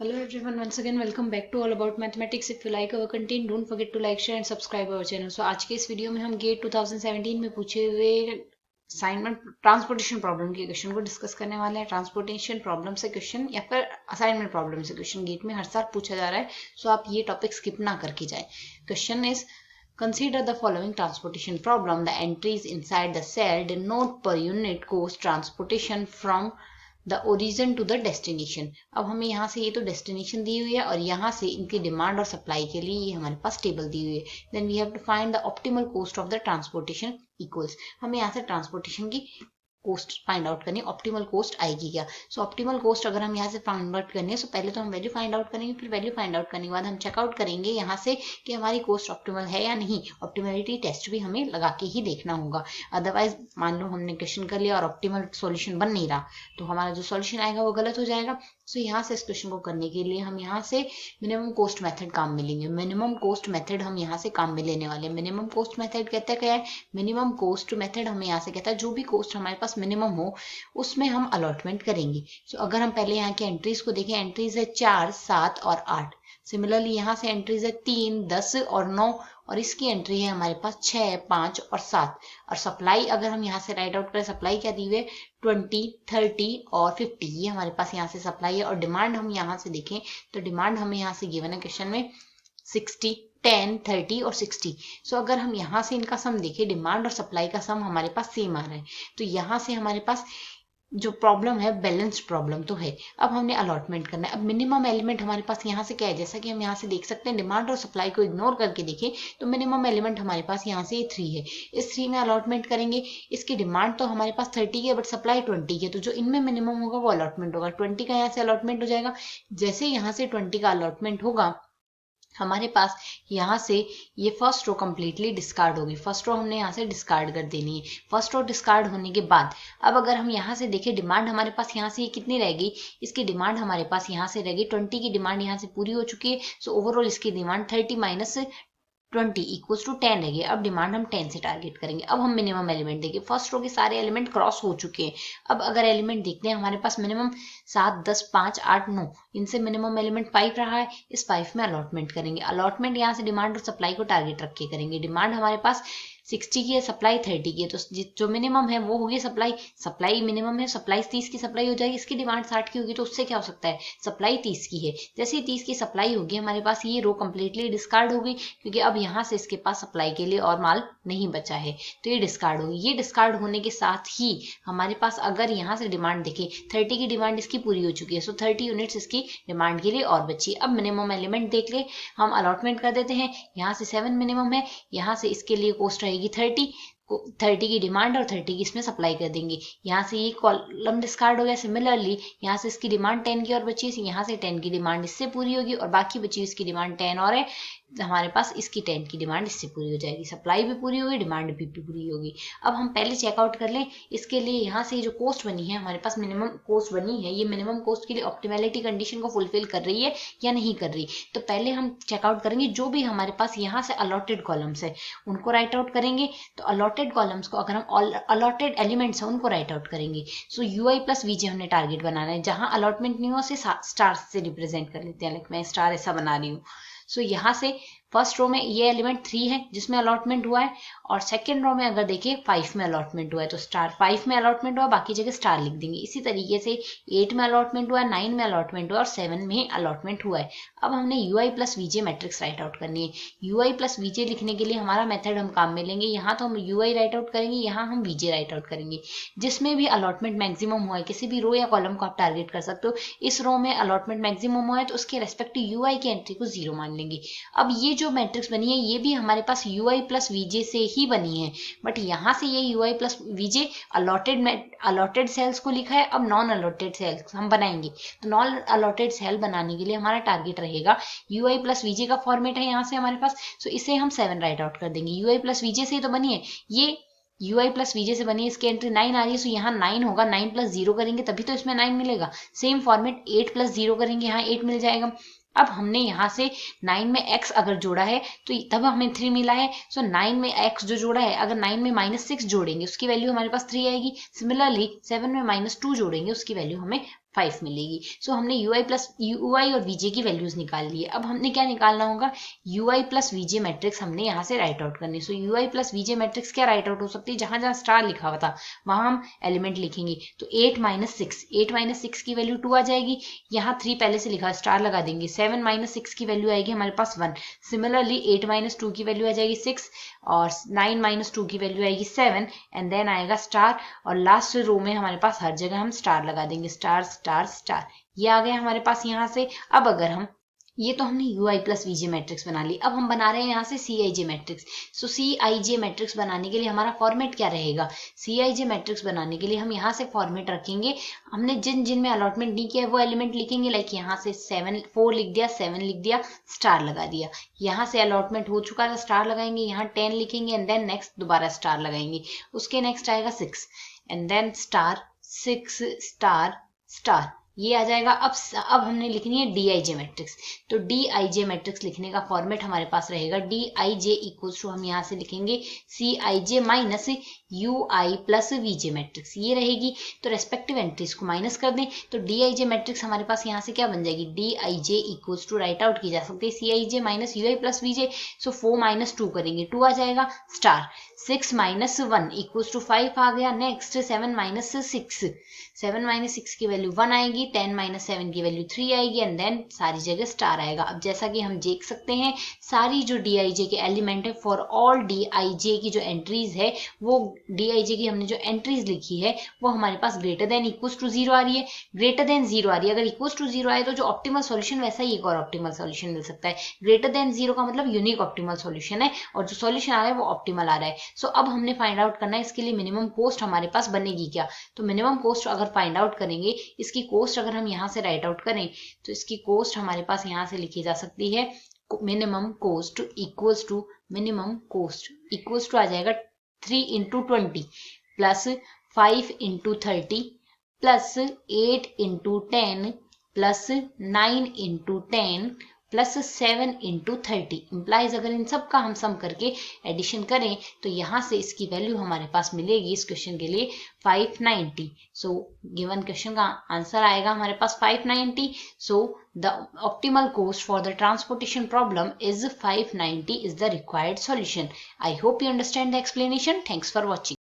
Hello everyone, once again welcome back to All About Mathematics. If you like our content, don't forget to like, share and subscribe our channel. So आज के इस video में हम gate 2017 में पूछे हुए assignment transportation problem के question को डिस्कस करने वाले हैं। ट्रांसपोर्टेशन प्रॉब्लम से क्वेश्चन या फिर असाइनमेंट प्रॉब्लम से क्वेश्चन गेट में हर साल पूछा जा रहा है, सो आप ये टॉपिक स्किप ना करके जाए। Question is Consider the following transportation problem. The entries inside the cell denote per unit cost transportation from the origin to the destination. अब हमें यहाँ से ये तो डेस्टिनेशन दी हुई है और यहाँ से इनकी डिमांड और सप्लाई के लिए ये हमारे पास टेबल दी हुई है। Then we have to find the optimal cost of the transportation equals. हमें यहाँ से ट्रांसपोर्टेशन की कोस्ट फाइंड आउट करनी, ऑप्टिमल कोस्ट आएगी क्या। सो ऑप्टिमल कोस्ट अगर हम यहाँ से फाइंड आउट करनी है, सो पहले तो हम वैल्यू फाइंड आउट करेंगे, फिर वैल्यू फाइंड आउट करने के बाद हम चेकआउट करेंगे यहाँ से कि हमारी कोस्ट ऑप्टिमल है या नहीं। ऑप्टिमलिटी टेस्ट भी हमें लगा के ही देखना होगा, अदरवाइज मान लो हमने क्वेश्चन कर लिया और ऑप्टिमल सॉल्यूशन बन नहीं रहा तो हमारा जो सॉल्यूशन आएगा वो गलत हो जाएगा। सो यहाँ से इस क्वेश्चन को करने के लिए हम यहाँ से मिनिमम कोस्ट मेथड काम में लेंगे। मिनिमम कोस्ट मेथड हम यहाँ से काम में लेने वाले हैं। मिनिमम कोस्ट मेथड कहता है क्या है, मिनिमम कोस्ट मेथड हमें यहाँ से कहता है जो भी कोस्ट हमारे पास मिनिमम हो उसमें हम अलॉटमेंट करेंगे। सो अगर हम पहले यहाँ की एंट्रीज को देखें, एंट्रीज है 4, 7 और 8। सिमिलरली यहाँ से एंट्रीज है 3, 10 और 9 और इसकी एंट्री है हमारे पास 6, 5 और 7। और सप्लाई अगर हम यहाँ से राइट आउट करें, सप्लाई क्या दी हुई है 20, 30 और 50, ये हमारे पास यहाँ से सप्लाई है। और डिमांड हम यहाँ से देखें तो डिमांड हमें यहाँ से गिवन है क्वेश्चन में 60, 10, 30 और 60। सो अगर हम यहाँ से इनका सम देखें, डिमांड और सप्लाई का सम हमारे पास सेम आ रहा है, तो यहाँ से हमारे पास जो प्रॉब्लम है बैलेंस्ड प्रॉब्लम तो है। अब हमने अलॉटमेंट करना है। अब मिनिमम एलिमेंट हमारे पास यहाँ से क्या है, जैसा कि हम यहाँ से देख सकते हैं, डिमांड और सप्लाई को इग्नोर करके देखें तो मिनिमम एलिमेंट हमारे पास यहाँ से 3 है। इस 3 में अलॉटमेंट करेंगे। इसकी डिमांड तो हमारे पास 30 की है बट सप्लाई 20 की है, तो जो इनमें मिनिमम होगा वो अलॉटमेंट होगा। 20 का यहाँ से अलॉटमेंट हो जाएगा। जैसे यहाँ से 20 का अलॉटमेंट होगा हमारे पास यहाँ से ये फर्स्ट रो कंप्लीटली डिस्कार्ड होगी। फर्स्ट रो हमने यहाँ से डिस्कार्ड कर देनी है। फर्स्ट रो डिस्कार्ड होने के बाद अब अगर हम यहाँ से देखें, डिमांड हमारे पास यहाँ से कितनी रहेगी, इसकी डिमांड हमारे पास यहाँ से रहेगी 20 की डिमांड यहाँ से पूरी हो चुकी है। सो ओवरऑल इसकी डिमांड 30 माइनस 20 इक्वल्स टू 10 रहेगी। अब डिमांड हम 10 से टारगेट करेंगे। अब हम मिनिमम एलिमेंट देंगे। फर्स्ट रो के सारे एलिमेंट क्रॉस हो चुके हैं। अब अगर एलिमेंट देखते हैं, हमारे पास मिनिमम 7, 10, 5, 8, 9, इनसे मिनिमम एलिमेंट 5 रहा है। इस 5 में अलॉटमेंट करेंगे। अलॉटमेंट यहाँ से डिमांड और सप्लाई को टारगेट रख के करेंगे। डिमांड हमारे पास 60 की है, सप्लाई 30 की है, तो जो मिनिमम है वो होगी सप्लाई। सप्लाई मिनिमम है, सप्लाई 30 की सप्लाई हो जाएगी। इसकी डिमांड 60 की होगी तो उससे क्या हो सकता है, सप्लाई 30 की है। जैसे ही 30 की सप्लाई होगी हमारे पास ये रो कंप्लीटली डिस्कार्ड होगी, क्योंकि अब यहाँ से इसके पास सप्लाई के लिए और माल नहीं बचा है, तो ये डिस्कार्ड होगी। ये डिस्कार्ड होने के साथ ही हमारे पास अगर यहाँ से डिमांड देखें, 30 की डिमांड इसकी पूरी हो चुकी है, सो 30 यूनिट्स इसकी डिमांड के लिए और बची। अब मिनिमम एलिमेंट देख ले, हम अलॉटमेंट कर देते हैं। यहाँ से 7 मिनिमम है, यहाँ से इसके लिए कॉस्ट रहेगी 30 की डिमांड और 30 की इसमें सप्लाई कर देंगे। यहाँ से ये कॉलम डिस्कार्ड हो गया। सिमिलरली यहाँ से इसकी डिमांड 10 की और बची है, यहाँ से 10 की डिमांड इससे पूरी होगी और बाकी बची इसकी डिमांड 10 और है, हमारे पास इसकी 10 की डिमांड इससे पूरी हो जाएगी। सप्लाई भी पूरी होगी, डिमांड भी पूरी होगी। अब हम पहले चेकआउट कर लें। इसके लिए यहाँ से जो कॉस्ट बनी है, हमारे पास मिनिमम कॉस्ट बनी है, ये मिनिमम कॉस्ट के लिए ऑप्टिमलिटी कंडीशन को फुलफिल कर रही है या नहीं कर रही। तो पहले हम चेकआउट करेंगे जो भी हमारे पास यहाँ से अलॉटेड कॉलम्स है उनको राइट आउट करेंगे। तो अलॉटेड कॉलम्स को अगर हम अलॉटेड एलिमेंट्स है उनको राइट आउट करेंगे। सो ui प्लस vj हमने टारगेट बनाना है। जहां अलॉटमेंट नहीं हो उसे स्टार से रिप्रेजेंट कर लेते हैं। लाइक मैं स्टार ऐसा बना रही हूँ। सो यहाँ से फर्स्ट रो में ये एलिमेंट 3 है जिसमें अलॉटमेंट हुआ है, और सेकंड रो में अगर देखिए 5 में अलॉटमेंट हुआ है, तो स्टार 5 में अलॉटमेंट हुआ, बाकी जगह स्टार लिख देंगे। इसी तरीके से 8 में अलॉटमेंट हुआ है, 9 में अलॉटमेंट हुआ और 7 में अलॉटमेंट हुआ है। अब हमने ui plus vj matrix right out करनी है। ui प्लस vj लिखने के लिए हमारा मेथड हम काम में लेंगे। यहाँ तो हम ui राइट आउट करेंगे, यहाँ हम vj राइट आउट करेंगे। जिसमें भी अलॉटमेंट मैक्सिमम हुआ है, किसी भी रो या कॉलम को आप टारगेट कर सकते हो। इस रो में अलॉटमेंट मैक्सिमम हुआ है तो उसके रेस्पेक्टिव ui की एंट्री को 0 मान लेंगे। अब ये जो मैट्रिक्स बनी है ये भी हमारे पास ui प्लस vj से ही बनी है, बट यहाँ से ये ui plus vj allotted cells को लिखा है। अब नॉन अलॉटेड सेल्स हम बनाएंगे, तो नॉन अलॉटेड सेल बनाने के लिए हमारा टारगेट रहेगा ui प्लस vj का फॉर्मेट है यहाँ से हमारे पास। सो इसे हम 7 राइट आउट कर देंगे। ui प्लस vj से ही तो बनी है, ये ui प्लस vj से बनी है, इसकी एंट्री 9 आ रही है। सो यहाँ 9 होगा, 9 प्लस 0 करेंगे तभी तो इसमें 9 मिलेगा। सेम फॉर्मेट 8 प्लस 0 करेंगे, यहाँ 8 मिल जाएगा। अब हमने यहाँ से 9 में x अगर जोड़ा है तो तब हमें 3 मिला है। सो 9 में x जो जोड़ा है, अगर 9 में -6 जोड़ेंगे उसकी वैल्यू हमारे पास 3 आएगी। सिमिलरली 7 में -2 जोड़ेंगे उसकी वैल्यू हमें 5 मिलेगी। सो हमने ui और vj की वैल्यूज निकाल ली है। अब हमने क्या निकालना होगा, ui प्लस vj मैट्रिक्स हमने यहाँ से राइट आउट करनी है। सो ui प्लस vj मैट्रिक्स क्या राइट आउट हो सकती है, जहां जहां स्टार लिखा हुआ था वहां हम एलिमेंट लिखेंगे। तो 8 माइनस 6 की वैल्यू 2 आ जाएगी, यहाँ 3 पहले से लिखा स्टार लगा देंगे। 7 माइनस 6 की वैल्यू आएगी हमारे पास 1। सिमिलरली 8 माइनस 2 की वैल्यू आ जाएगी 6 और 9 माइनस 2 की वैल्यू आएगी 7 एंड देन आएगा स्टार और लास्ट रो में हमारे पास हर जगह हम स्टार लगा देंगे, स्टार स्टार स्टार। ये आ गया हमारे पास यहाँ से। अब अगर हम ये तो हमने ui प्लस vj मैट्रिक्स बना ली। अब हम बना रहे हैं यहाँ से cij मैट्रिक्स। सो cij मैट्रिक्स बनाने के लिए हमारा फॉर्मेट क्या रहेगा, cij मैट्रिक्स बनाने के लिए हम यहाँ से फॉर्मेट रखेंगे, हमने जिन जिन में अलॉटमेंट नहीं किया है वो एलिमेंट लिखेंगे। लाइक यहाँ से 4 लिख दिया, 7 लिख दिया, स्टार लगा दिया। यहाँ से अलॉटमेंट हो चुका था, स्टार लगाएंगे, यहाँ 10 लिखेंगे एंड देन नेक्स्ट दोबारा स्टार लगाएंगे। उसके नेक्स्ट आएगा 6 and then star 6 star star, ये आ जाएगा। अब हमने लिखनी है dij मैट्रिक्स। तो dij मैट्रिक्स लिखने का फॉर्मेट हमारे पास रहेगा dij इक्वल्स टू हम यहाँ से लिखेंगे cij minus ui plus vj matrix, ये रहेगी। तो रेस्पेक्टिव एंट्रीज को माइनस कर दें तो dij मैट्रिक्स हमारे पास यहाँ से क्या बन जाएगी, dij equals to write out की जा सकती है cij minus ui plus vj। So 4 minus 2 करेंगे, 2 आ जाएगा स्टार। 6 माइनस 1 इक्वल्स टू 5 आ गया। नेक्स्ट 7 माइनस 6, 7 माइनस 6 की वैल्यू 1 आएगी, 10 माइनस 7 की वैल्यू 3 आएगी एंड देन सारी जगह स्टार आएगा। अब जैसा कि हम देख सकते हैं सारी जो dij के एलिमेंट है, फॉर ऑल dij की जो एंट्रीज है, वो dij की हमने जो एंट्रीज लिखी है वो हमारे पास ग्रेटर देन इक्वल्स टू 0 आ रही है, ग्रेटर देन 0 आ रही है। अगर इक्वल्स टू 0 आए तो जो ऑप्टिमल सॉल्यूशन वैसा ही एक और ऑप्टिमल सॉल्यूशन मिल सकता है। ग्रेटर देन 0 का मतलब यूनिक ऑप्टिमल सॉल्यूशन है और जो सॉल्यूशन आ रहा है वो ऑप्टिमल आ रहा है। सो अब हमने फाइंड आउट करना है इसके लिए मिनिमम कॉस्ट हमारे पास बनेगी क्या। तो मिनिमम कॉस्ट अगर फाइंड आउट करेंगे, इसकी कॉस्ट अगर हम यहाँ से राइट आउट करें तो इसकी कॉस्ट हमारे पास यहाँ से लिखी जा सकती है मिनिमम कॉस्ट इक्वल्स टू आ जाएगा 3 into 20 plus 5 into 30 plus 8 into 10 plus 9 into 10 plus 7 into 30। Implies अगर इन सब का हम सम करके एडिशन करें तो यहाँ से इसकी वैल्यू हमारे पास मिलेगी इस क्वेश्चन के लिए 590। सो गिवन क्वेश्चन का आंसर आएगा हमारे पास 590। So the optimal cost for the transportation problem is 590 is the required solution. I hope you understand the explanation. Thanks for watching.